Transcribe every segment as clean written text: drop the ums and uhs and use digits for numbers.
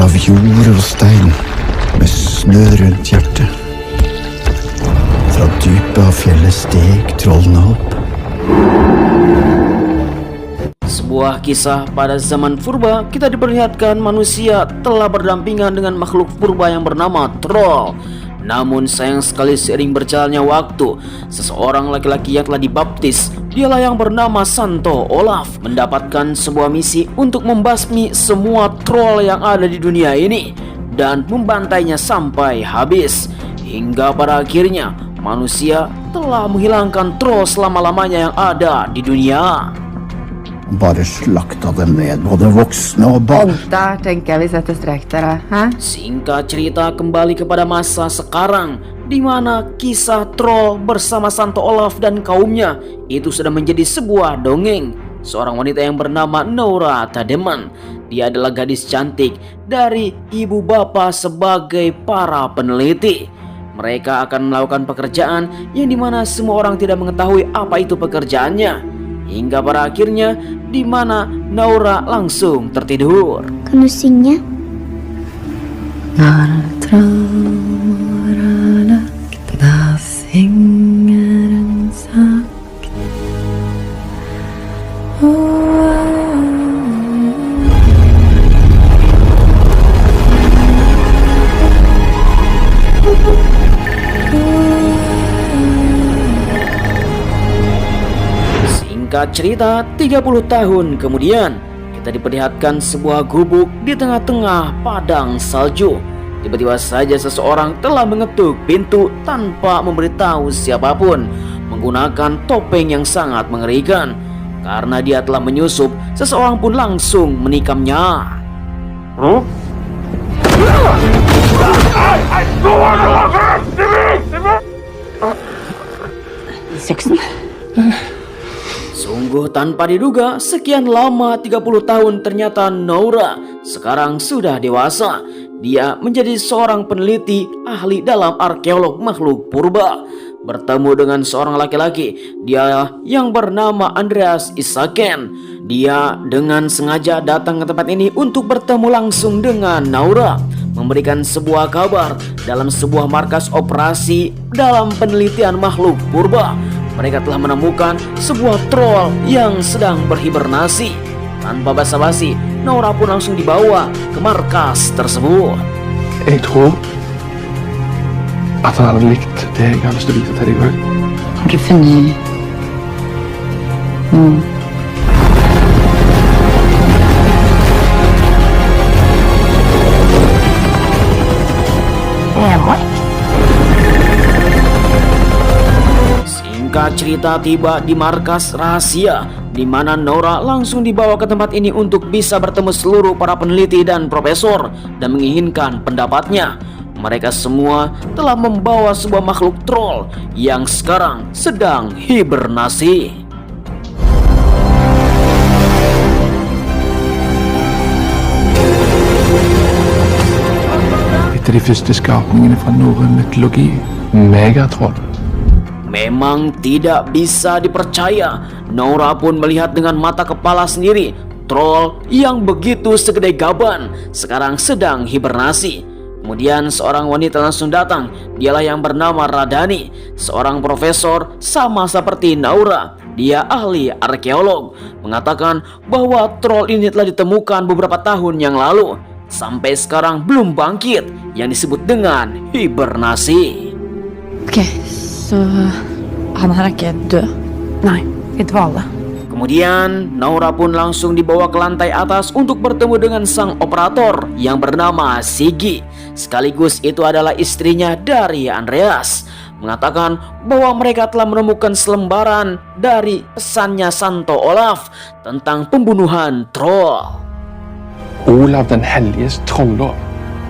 Av jord og stein, med snø rundt hjertet. Fra dypet av fjellet steg trollene opp. Sebuah kisah pada zaman purba, kita diperlihatkan manusia telah berdampingan dengan makhluk purba yang bernama troll. Namun sayang sekali seiring berjalannya waktu, seseorang laki-laki yang telah dibaptis, dialah yang bernama Santo Olaf, mendapatkan sebuah misi untuk membasmi semua troll yang ada di dunia ini dan membantainya sampai habis. Hingga pada akhirnya manusia telah menghilangkan troll selama-lamanya yang ada di dunia. Bare slakta dem ned, både voksne og barn. Der tenker jeg vi setter strek dere. Hæ? Singkat cerita kembali kepada masa sekarang, di mana kisah troll bersama Santo Olaf dan kaumnya itu sudah menjadi sebuah dongeng. Seorang wanita yang bernama Nora Tademan, dia adalah gadis cantik dari ibu bapa sebagai para peneliti. Mereka akan melakukan pekerjaan yang dimana semua orang tidak mengetahui apa itu pekerjaannya. Hingga pada akhirnya di mana Nora langsung tertidur. Kan du synge? Når troll er lagt, da synger en sagt. Singkat cerita, 30 tahun kemudian, kita diperlihatkan sebuah gubuk di tengah-tengah padang salju. Tiba-tiba saja seseorang telah mengetuk pintu tanpa memberitahu siapapun, menggunakan topeng yang sangat mengerikan. Karena dia telah menyusup, seseorang pun langsung menikamnya. Sungguh tanpa diduga, sekian lama 30 tahun ternyata Nora sekarang sudah dewasa. Dia menjadi seorang peneliti ahli dalam arkeolog makhluk purba. Bertemu dengan seorang laki-laki, dia yang bernama Andreas Isaken. Dia dengan sengaja datang ke tempat ini untuk bertemu langsung dengan Nora, memberikan sebuah kabar dalam sebuah markas operasi dalam penelitian makhluk purba. Mereka telah menemukan sebuah troll yang sedang berhibernasi. Tanpa basa-basi, Nora pun langsung dibawa ke markas tersebut. Jeg tror at han hadde likt det jeg har lyst til å vite til deg òg. Har du funnet noe? Singkat cerita, tiba di markas rahasia, di mana Nora langsung dibawa ke tempat ini untuk bisa bertemu seluruh para peneliti dan profesor dan menginginkan pendapatnya. Mereka semua telah membawa sebuah makhluk troll yang sekarang sedang hibernasi. Etter de første skapningene fra norrøn mytologi, Megatroll. Memang tidak bisa dipercaya. Nora pun melihat dengan mata kepala sendiri troll yang begitu segede gaban sekarang sedang hibernasi. Kemudian seorang wanita langsung datang. Dialah yang bernama Radani, seorang profesor sama seperti Naura. Dia ahli arkeolog, mengatakan bahwa troll ini telah ditemukan beberapa tahun yang lalu. Sampai sekarang belum bangkit, yang disebut dengan hibernasi. Okej, så han är inte död? Nej, inte alla. Kemudian Naura pun langsung dibawa ke lantai atas untuk bertemu dengan sang operator yang bernama Sigi. Sekaligus itu adalah istrinya dari Andreas. Mengatakan bahwa mereka telah menemukan selembaran dari pesannya Santo Olaf tentang pembunuhan troll. Olav den helges trollor.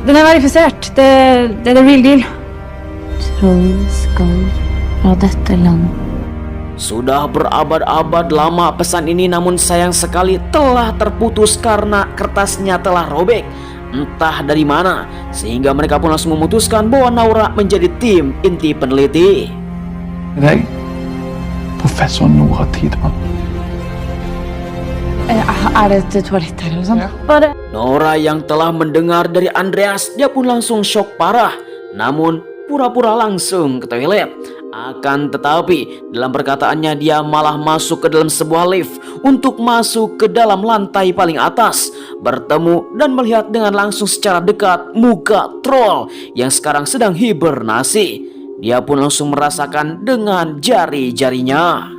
Den är verificerat. Det är the real deal. Troll ska dra detta land. Sudah berabad-abad lama pesan ini, namun sayang sekali telah terputus karena kertasnya telah robek. Entah dari mana, sehingga mereka pun langsung memutuskan bahwa Naura menjadi tim inti peneliti. Nej. Professor Nora Tidman. Är det toaletter eller sånt? Ja. Naura yang telah mendengar dari Andreas, dia pun langsung shock parah. Namun pura-pura langsung ke toilet. Akan tetapi dalam perkataannya dia malah masuk ke dalam sebuah lift untuk masuk ke dalam lantai paling atas, bertemu dan melihat dengan langsung secara dekat muka troll yang sekarang sedang hibernasi. Dia pun langsung merasakan dengan jari-jarinya.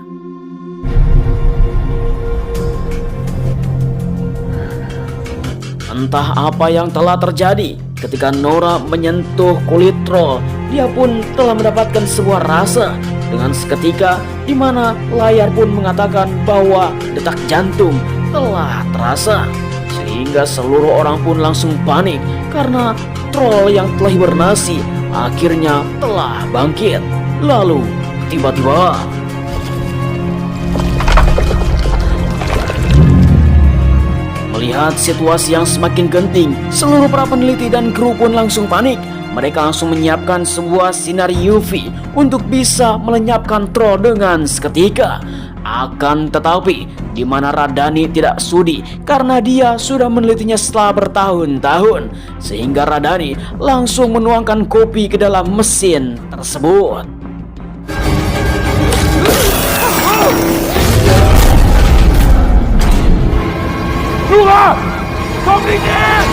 Entah apa yang telah terjadi ketika Nora menyentuh kulit troll, dia pun telah mendapatkan sebuah rasa dengan seketika di mana layar pun mengatakan bahwa detak jantung telah terasa, sehingga seluruh orang pun langsung panik karena troll yang telah hibernasi akhirnya telah bangkit. Lalu tiba-tiba melihat situasi yang semakin genting, seluruh para peneliti dan kru pun langsung panik. Mereka langsung menyiapkan sebuah sinar UV untuk bisa melenyapkan troll dengan seketika. Akan tetapi, di mana Radani tidak sudi karena dia sudah menelitinya setelah bertahun-tahun, sehingga Radani langsung menuangkan kopi ke dalam mesin tersebut. Nora! Kom ner!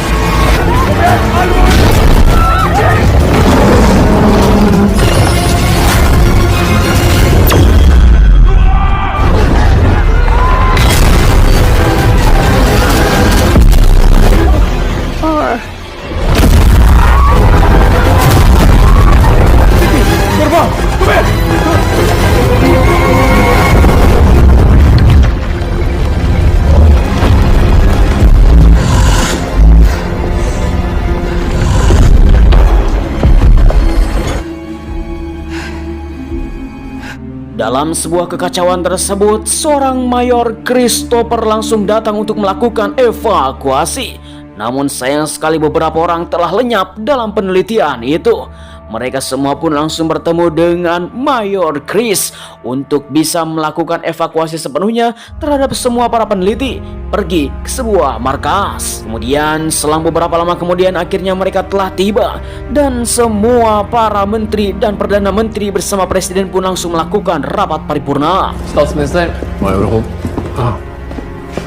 Dalam sebuah kekacauan tersebut, seorang Mayor Christopher langsung datang untuk melakukan evakuasi. Namun sayang sekali beberapa orang telah lenyap dalam penelitian itu. Mereka semua pun langsung bertemu dengan Mayor Chris untuk bisa melakukan evakuasi sepenuhnya terhadap semua para peneliti pergi ke sebuah markas. Kemudian selang beberapa lama kemudian akhirnya mereka telah tiba dan semua para menteri dan perdana menteri bersama presiden pun langsung melakukan rapat paripurna. Statsminister. Major Holm.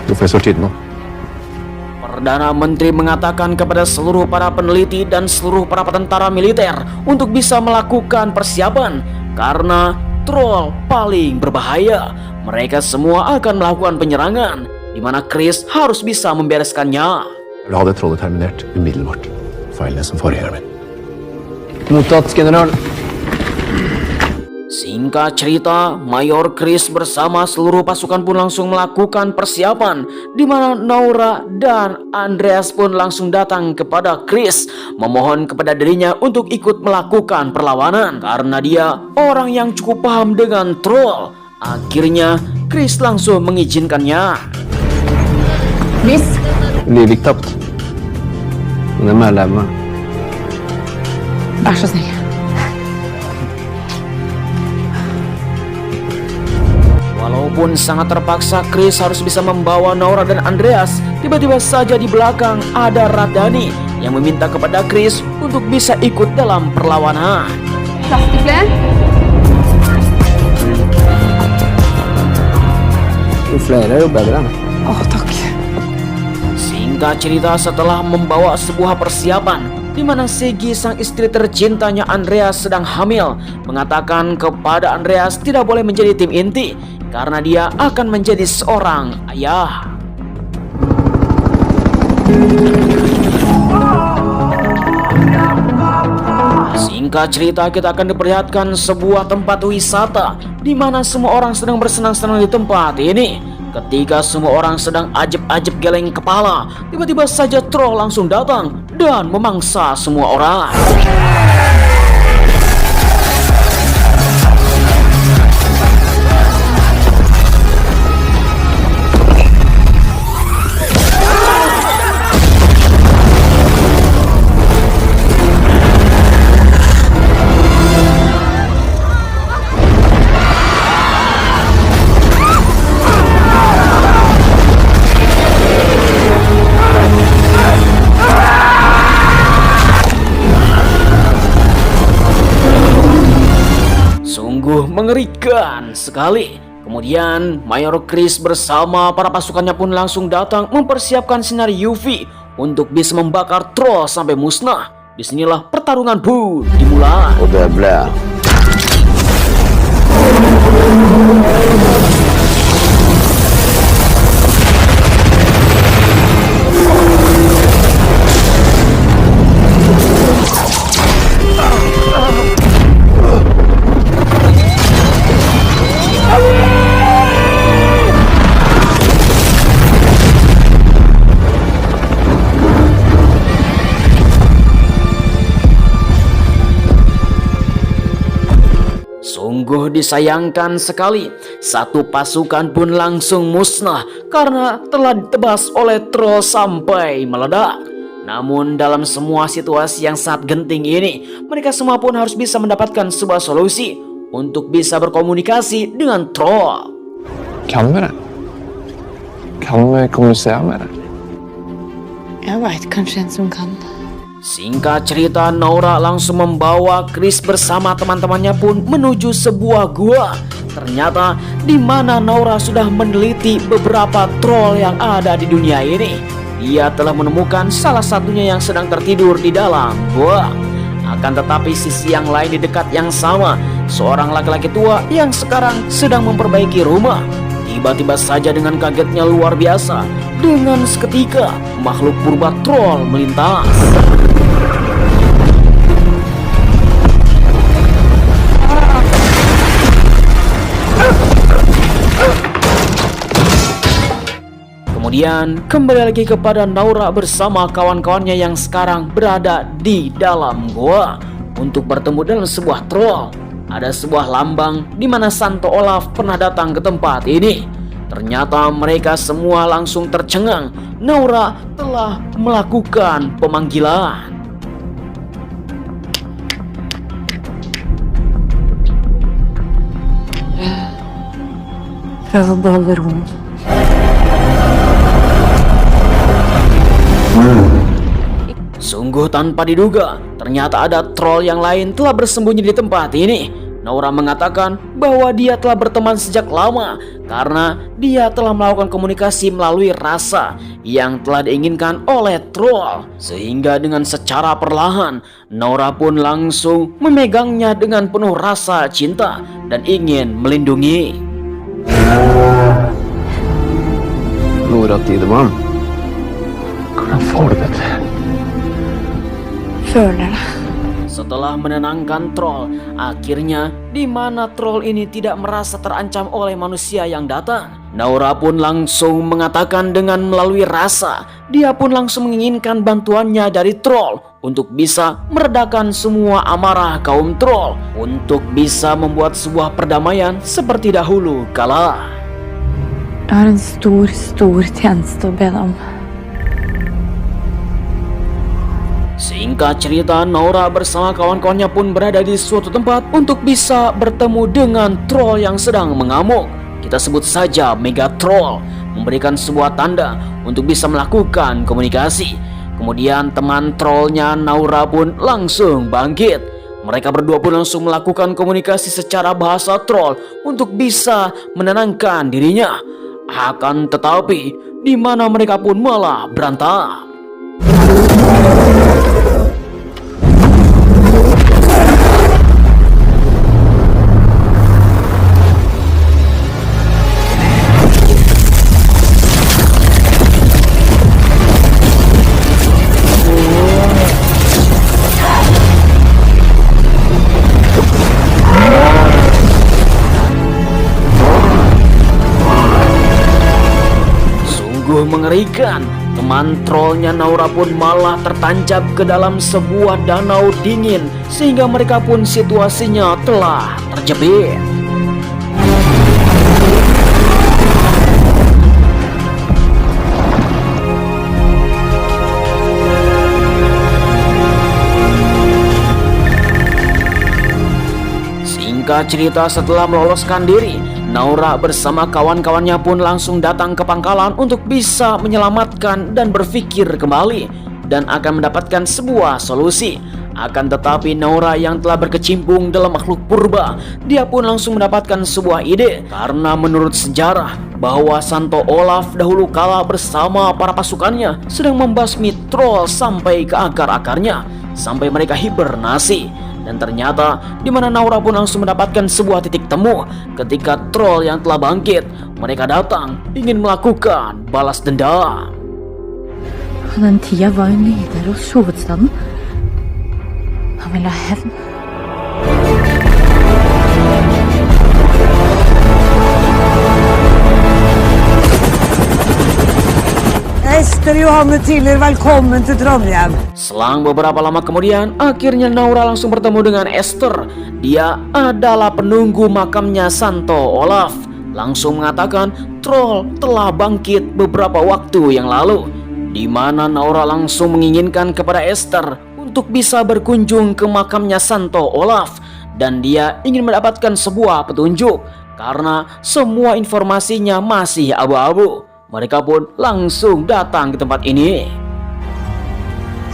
Profesor Tidman. Perdana Menteri mengatakan kepada seluruh para peneliti dan seluruh para tentara militer untuk bisa melakukan persiapan karena troll paling berbahaya. Mereka semua akan melakukan penyerangan di mana Chris harus bisa membereskannya. Jeg vil ha det trollet terminert umiddelbart. Feilene som foregår med. Mottatt, general. Singkat cerita, Mayor Chris bersama seluruh pasukan pun langsung melakukan persiapan di mana Naura dan Andreas pun langsung datang kepada Chris memohon kepada dirinya untuk ikut melakukan perlawanan karena dia orang yang cukup paham dengan troll. Akhirnya Chris langsung mengizinkannya. Chris? Blir tapt. Den är medlemmar. Vær så snill. Walaupun sangat terpaksa, Chris harus bisa membawa Naura dan Andreas. Tiba-tiba saja di belakang ada Radani yang meminta kepada Chris untuk bisa ikut dalam perlawanan. Singkat cerita, setelah membawa sebuah persiapan di mana Segi, sang istri tercintanya Andreas, sedang hamil, mengatakan kepada Andreas tidak boleh menjadi tim inti karena dia akan menjadi seorang ayah. Singkat cerita, kita akan diperlihatkan sebuah tempat wisata di mana semua orang sedang bersenang-senang di tempat ini. Ketika semua orang sedang ajeb-ajeb geleng kepala, tiba-tiba saja troll langsung datang dan memangsa semua orang. Sungguh mengerikan sekali. Kemudian Mayor Chris bersama para pasukannya pun langsung datang mempersiapkan sinar UV untuk bisa membakar troll sampai musnah. Disinilah pertarungan pun dimulai. Sungguh disayangkan sekali, satu pasukan pun langsung musnah karena telah ditebas oleh troll sampai meledak. Namun dalam semua situasi yang sangat genting ini, mereka semua pun harus bisa mendapatkan sebuah solusi untuk bisa berkomunikasi dengan troll. Kan vi det? Kan vi kommunisera med det? Jag vet kanske en som kan. Singkat cerita, Naura langsung membawa Chris bersama teman-temannya pun menuju sebuah gua. Ternyata di mana Naura sudah meneliti beberapa troll yang ada di dunia ini. Dia telah menemukan salah satunya yang sedang tertidur di dalam gua. Akan tetapi sisi yang lain di dekat yang sama, seorang laki-laki tua yang sekarang sedang memperbaiki rumah. Tiba-tiba saja dengan kagetnya luar biasa, dengan seketika makhluk purba troll melintas. Kemudian kembali lagi kepada Naura bersama kawan-kawannya yang sekarang berada di dalam goa untuk bertemu dalam sebuah troll. Ada sebuah lambang di mana Santo Olaf pernah datang ke tempat ini. Ternyata mereka semua langsung tercengang. Naura telah melakukan pemanggilan. Ballroom. Sungguh tanpa diduga, ternyata ada troll yang lain telah bersembunyi di tempat ini. Naura mengatakan bahwa dia telah berteman sejak lama karena dia telah melakukan komunikasi melalui rasa yang telah diinginkan oleh troll. Sehingga dengan secara perlahan, Naura pun langsung memegangnya dengan penuh rasa cinta dan ingin melindungi. Nora Tideman. Hvordan får du det? Føler det. Setelah menenangkan troll, akhirnya di mana troll ini tidak merasa terancam oleh manusia yang datang, Naura pun langsung mengatakan dengan melalui rasa, dia pun langsung menginginkan bantuannya dari troll untuk bisa meredakan semua amarah kaum troll, untuk bisa membuat sebuah perdamaian seperti dahulu kala. Jag har en stor tjänst att be om. Singkat cerita, Naura bersama kawan-kawannya pun berada di suatu tempat untuk bisa bertemu dengan troll yang sedang mengamuk. kita sebut saja Megatroll, memberikan sebuah tanda untuk bisa melakukan komunikasi. Kemudian teman trollnya Naura pun langsung bangkit. Mereka berdua pun langsung melakukan komunikasi secara bahasa troll untuk bisa menenangkan dirinya. Akan tetapi, di mana mereka pun malah berantem. Mengerikan, teman trollnya Naura pun malah tertancap ke dalam sebuah danau dingin sehingga mereka pun situasinya telah terjepit. Singkat cerita, setelah meloloskan diri, Naura bersama kawan-kawannya pun langsung datang ke pangkalan untuk bisa menyelamatkan dan berpikir kembali dan akan mendapatkan sebuah solusi. Akan tetapi Naura yang telah berkecimpung dalam makhluk purba, dia pun langsung mendapatkan sebuah ide. Karena menurut sejarah bahwa Santo Olaf dahulu kala bersama para pasukannya sedang membasmi troll sampai ke akar-akarnya, sampai mereka hibernasi. Dan ternyata di mana Naura pun langsung mendapatkan sebuah titik temu ketika troll yang telah bangkit. Mereka datang ingin melakukan balas dendam. Den tida var jo Nidaros hovedstaden. Han ville ha hevn. Ester Johanne Tiller, velkommen til Trondheim. Selang beberapa lama kemudian, akhirnya Naura langsung bertemu dengan Ester. Dia adalah penunggu makamnya Santo Olaf. Langsung mengatakan troll telah bangkit beberapa waktu yang lalu, di mana Naura langsung menginginkan kepada Ester untuk bisa berkunjung ke makamnya Santo Olaf, dan dia ingin mendapatkan sebuah petunjuk karena semua informasinya masih abu-abu. Mereka pun langsung datang ke tempat ini.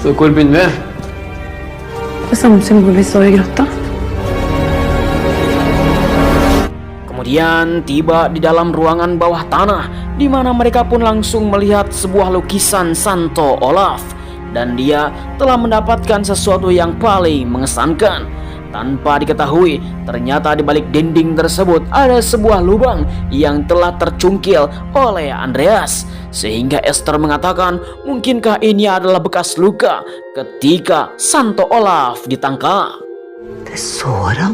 Så hvor begynner vi? Det samme som hvor vi står i grotta. Kemudian tiba di dalam ruangan bawah tanah, di mana mereka pun langsung melihat sebuah lukisan Santo Olaf, dan dia telah mendapatkan sesuatu yang paling mengesankan. Tanpa diketahui, ternyata di balik dinding tersebut ada sebuah lubang yang telah tercungkil oleh Andreas. Sehingga Ester mengatakan, mungkinkah ini adalah bekas luka ketika Santo Olaf ditangkap. Det sår han.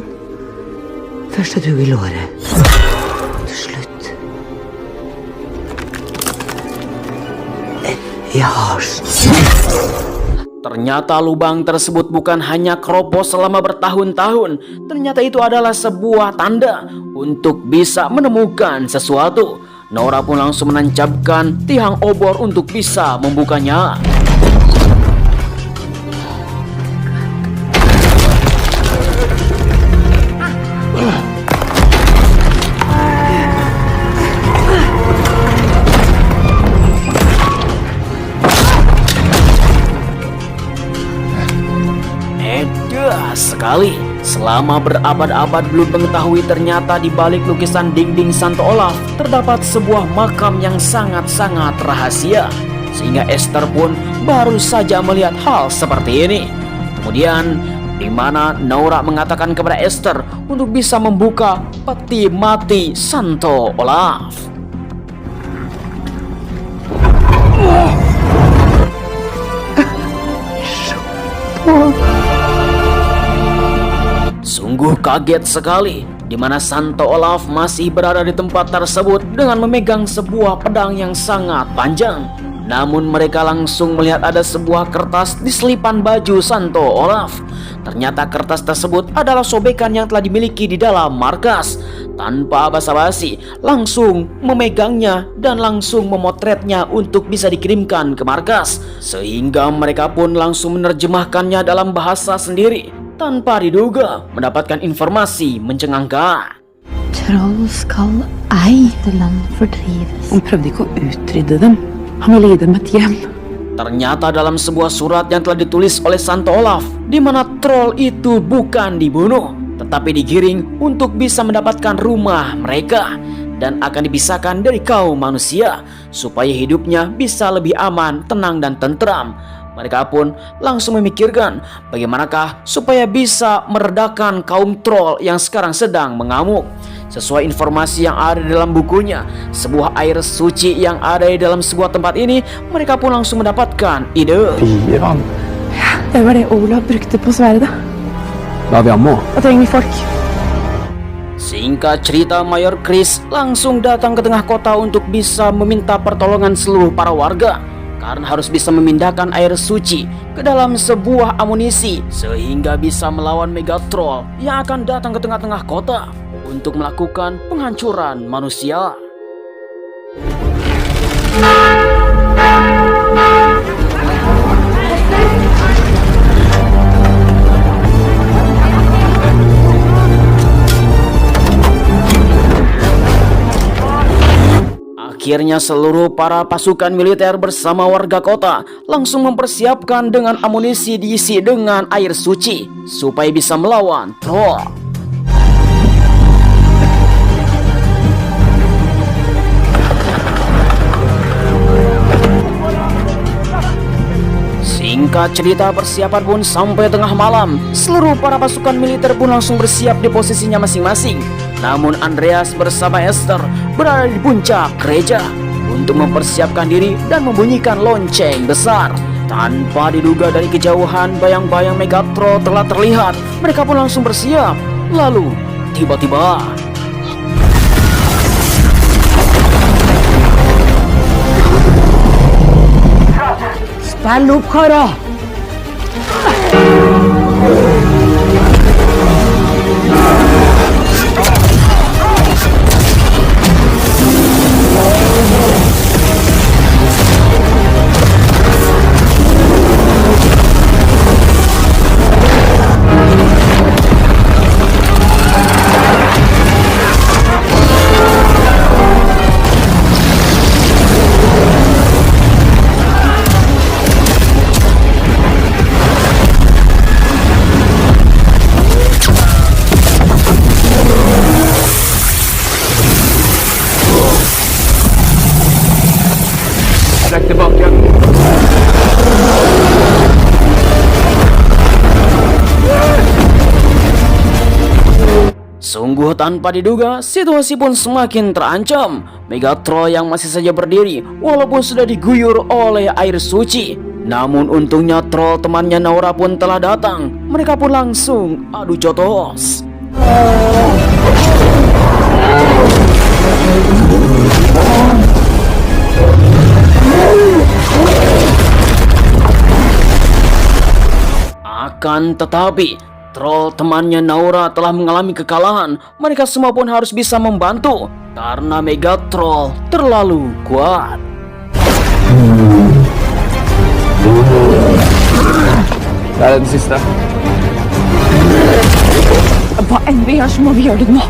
Først et hugg i låret. Til slutt i halsen. Ternyata lubang tersebut bukan hanya keropos selama bertahun-tahun. Ternyata itu adalah sebuah tanda untuk bisa menemukan sesuatu. Naura pun langsung menancapkan tiang obor untuk bisa membukanya. Sekali, selama berabad-abad belum mengetahui ternyata di balik lukisan dinding Santo Olaf terdapat sebuah makam yang sangat-sangat rahasia. Sehingga Ester pun baru saja melihat hal seperti ini. Kemudian di mana Naura mengatakan kepada Ester untuk bisa membuka peti mati Santo Olaf. Sungguh kaget sekali di mana Santo Olaf masih berada di tempat tersebut dengan memegang sebuah pedang yang sangat panjang. Namun mereka langsung melihat ada sebuah kertas di selipan baju Santo Olaf. Ternyata kertas tersebut adalah sobekan yang telah dimiliki di dalam markas. Tanpa basa-basi, langsung memegangnya dan langsung memotretnya untuk bisa dikirimkan ke markas. Sehingga mereka pun langsung menerjemahkannya dalam bahasa sendiri. Tanpa diduga mendapatkan informasi mencengangkan. Troll skal ei det land fordrives. Han prøvde ikke å utrydde dem. Han ville gi dem et hjem. Ternyata dalam sebuah surat yang telah ditulis oleh Santo Olaf, di mana troll itu bukan dibunuh, tetapi digiring untuk bisa mendapatkan rumah mereka dan akan dipisahkan dari kaum manusia supaya hidupnya bisa lebih aman, tenang, dan tentram. Mereka pun langsung memikirkan bagaimanakah supaya bisa meredakan kaum troll yang sekarang sedang mengamuk. Sesuai informasi yang ada di dalam bukunya, sebuah air suci yang ada di dalam sebuah tempat ini, mereka pun langsung mendapatkan ide. Fyran. Det var det Olav brukte på sverdet. Da har vi ammo. Da trenger vi folk. Singkat cerita, Mayor Chris langsung datang ke tengah kota untuk bisa meminta pertolongan seluruh para warga, karena harus bisa memindahkan air suci ke dalam sebuah amunisi sehingga bisa melawan Megatroll yang akan datang ke tengah-tengah kota untuk melakukan penghancuran manusia. Akhirnya seluruh para pasukan militer bersama warga kota langsung mempersiapkan dengan amunisi diisi dengan air suci supaya bisa melawan troll. Singkat cerita, persiapan pun sampai tengah malam. Seluruh para pasukan militer pun langsung bersiap di posisinya masing-masing. Namun Andreas bersama Esther berada di puncak gereja untuk mempersiapkan diri dan membunyikan lonceng besar. Tanpa diduga dari kejauhan, bayang-bayang Megatroll telah terlihat. Mereka pun langsung bersiap. Lalu tiba-tiba Stand opp, karer! Trekk tilbake. sungguh tanpa diduga, situasi pun semakin terancam. Megatroll yang masih saja berdiri walaupun sudah diguyur oleh air suci. Namun untungnya troll temannya Naura pun telah datang. Mereka pun langsung adu jotos. Akan tetapi, troll temannya Naura telah mengalami kekalahan. Mereka semua pun harus bisa membantu karena Megatroll terlalu kuat. Det er den siste. Hva enn vi gjør, så må vi gjøre det nå.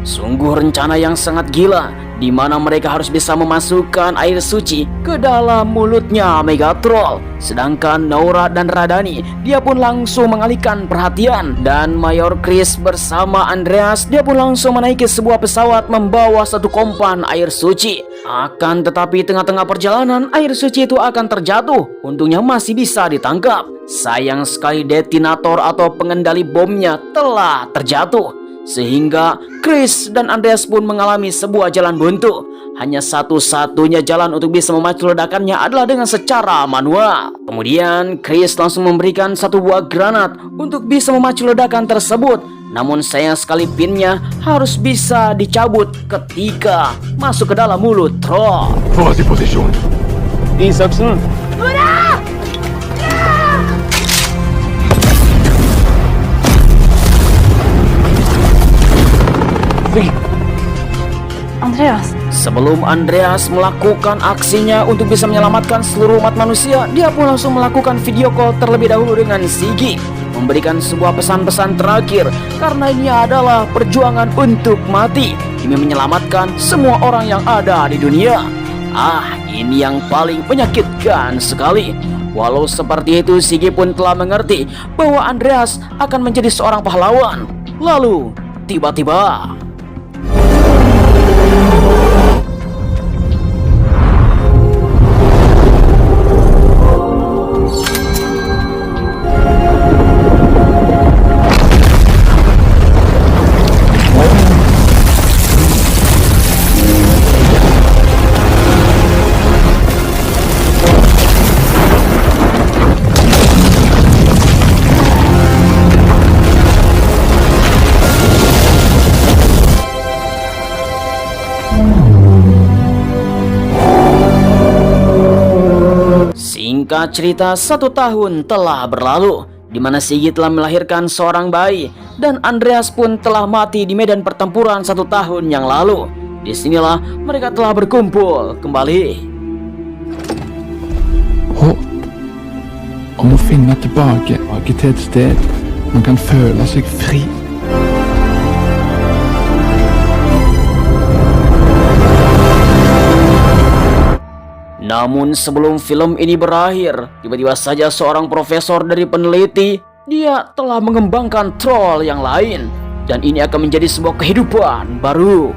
Sungguh rencana yang sangat gila, di mana mereka harus bisa memasukkan air suci ke dalam mulutnya Megatroll. Sedangkan Naura dan Radani, dia pun langsung mengalihkan perhatian. Dan Mayor Chris bersama Andreas, dia pun langsung menaiki sebuah pesawat membawa satu kompan air suci. Akan tetapi tengah-tengah perjalanan, air suci itu akan terjatuh. Untungnya masih bisa ditangkap. Sayang sekali detonator atau pengendali bomnya telah terjatuh, sehingga Chris dan Andreas pun mengalami sebuah jalan buntu. Hanya satu-satunya jalan untuk bisa memacu ledakannya adalah dengan secara manual. Kemudian Chris langsung memberikan satu buah granat untuk bisa memacu ledakan tersebut. Namun sayang sekali pinnya harus bisa dicabut ketika masuk ke dalam mulut troll. Få oss i posisjon. Isaksen. Andreas, Sebelum Andreas melakukan aksinya untuk bisa menyelamatkan seluruh umat manusia, dia pun langsung melakukan video call terlebih dahulu dengan Siggy, memberikan sebuah pesan-pesan terakhir karena ini adalah perjuangan untuk mati. demi menyelamatkan semua orang yang ada di dunia. Ini yang paling menyakitkan sekali. Walau seperti itu, Shiggy pun telah mengerti bahwa Andreas akan menjadi seorang pahlawan. Lalu, tiba-tiba singkat cerita, 1 tahun telah berlalu di mana Shiggy telah melahirkan seorang bayi dan Andreas pun telah mati di medan pertempuran 1 tahun yang lalu. Disinilah mereka telah berkumpul kembali. Om å finne tilbake til et sted man kan føle seg fri. Namun sebelum film ini berakhir, tiba-tiba saja seorang profesor dari peneliti, dia telah mengembangkan troll yang lain. Dan ini akan menjadi sebuah kehidupan baru.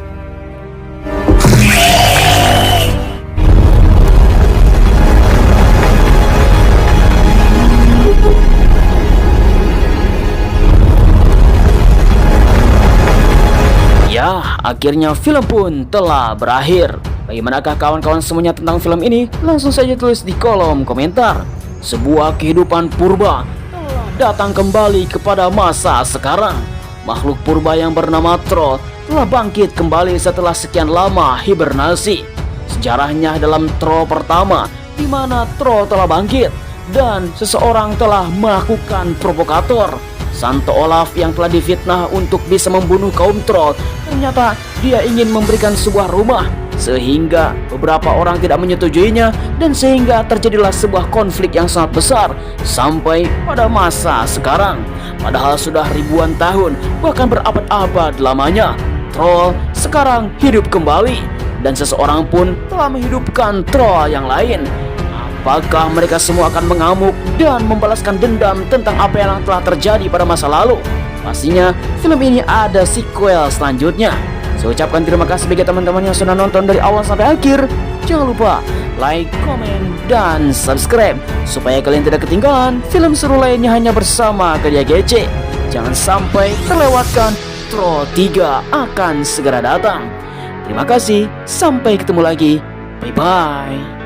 Ya, akhirnya film pun telah berakhir. Bagaimanakah kawan-kawan semuanya tentang film ini? Langsung saja tulis di kolom komentar. Sebuah kehidupan purba telah datang kembali kepada masa sekarang. Makhluk purba yang bernama troll telah bangkit kembali setelah sekian lama hibernasi. Sejarahnya dalam troll pertama, di mana troll telah bangkit dan seseorang telah melakukan provokator. Santo Olaf yang telah difitnah untuk bisa membunuh kaum troll, ternyata dia ingin memberikan sebuah rumah, sehingga beberapa orang tidak menyetujuinya, dan sehingga terjadilah sebuah konflik yang sangat besar sampai pada masa sekarang. Padahal sudah ribuan tahun, bahkan berabad-abad lamanya, troll sekarang hidup kembali, dan seseorang pun telah menghidupkan troll yang lain. Apakah mereka semua akan mengamuk dan membalaskan dendam tentang apa yang telah terjadi pada masa lalu? Pastinya film ini ada sequel selanjutnya. Saya ucapkan terima kasih bagi teman-teman yang sudah nonton dari awal sampai akhir. Jangan lupa like, komen, dan subscribe supaya kalian tidak ketinggalan film seru lainnya hanya bersama Karya GC. Jangan sampai terlewatkan Troll 3 akan segera datang. Terima kasih, sampai ketemu lagi. Bye-bye.